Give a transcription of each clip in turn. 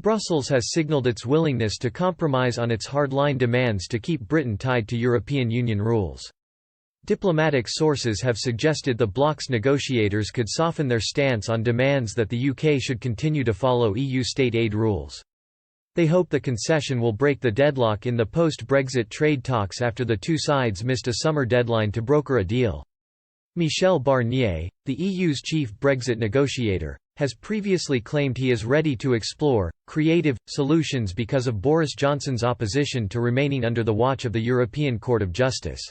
Brussels has signalled its willingness to compromise on its hardline demands to keep Britain tied to European Union rules. Diplomatic sources have suggested the bloc's negotiators could soften their stance on demands that the UK should continue to follow EU state aid rules. They hope the concession will break the deadlock in the post-Brexit trade talks after the two sides missed a summer deadline to broker a deal. Michel Barnier, the EU's chief Brexit negotiator, has previously claimed he is ready to explore creative solutions because of Boris Johnson's opposition to remaining under the watch of the European Court of Justice.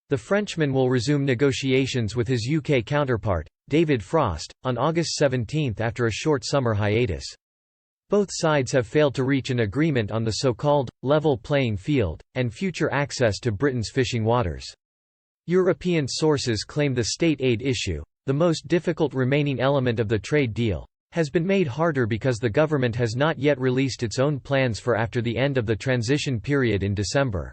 The Frenchman will resume negotiations with his UK counterpart, David Frost, on August 17 after a short summer hiatus. Both sides have failed to reach an agreement on the so-called level playing field and future access to Britain's fishing waters. European sources claim the state aid issue, the most difficult remaining element of the trade deal, has been made harder because the government has not yet released its own plans for after the end of the transition period in December.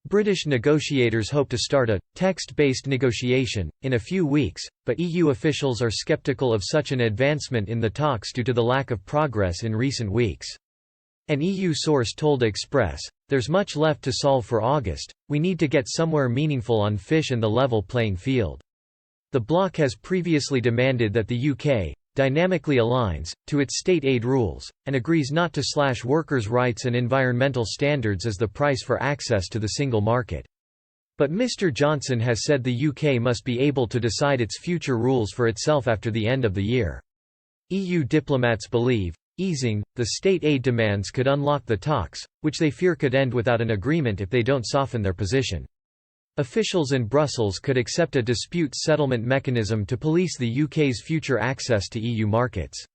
British negotiators hope to start a text-based negotiation in a few weeks, but EU officials are sceptical of such an advancement in the talks due to the lack of progress in recent weeks. An EU source told Express, "There's much left to solve for August, we need to get somewhere meaningful on fish and the level playing field." The bloc has previously demanded that the UK dynamically aligns to its state aid rules, and agrees not to slash workers' rights and environmental standards as the price for access to the single market. But Mr Johnson has said the UK must be able to decide its future rules for itself after the end of the year. EU diplomats believe, easing the state aid demands could unlock the talks, which they fear could end without an agreement if they don't soften their position. Officials in Brussels could accept a dispute settlement mechanism to police the UK's future access to EU markets.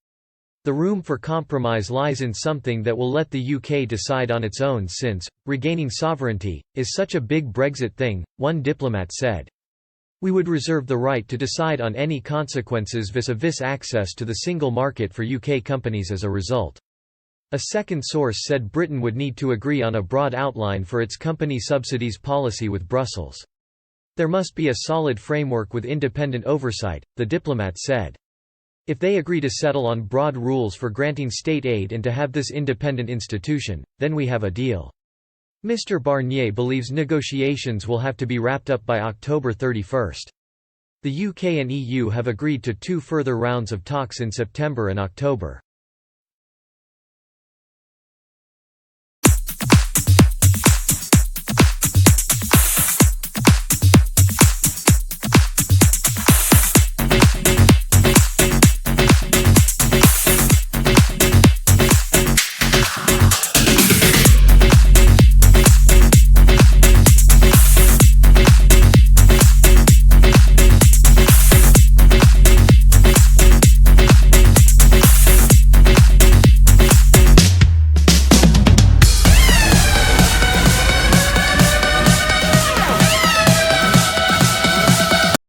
The room for compromise lies in something that will let the UK decide on its own since, regaining sovereignty, is such a big Brexit thing, one diplomat said. We would reserve the right to decide on any consequences vis-a-vis access to the single market for UK companies as a result. A second source said Britain would need to agree on a broad outline for its company subsidies policy with Brussels. There must be a solid framework with independent oversight, the diplomat said. If they agree to settle on broad rules for granting state aid and to have this independent institution, then we have a deal. Mr Barnier believes negotiations will have to be wrapped up by October 31. The UK and EU have agreed to two further rounds of talks in September and October.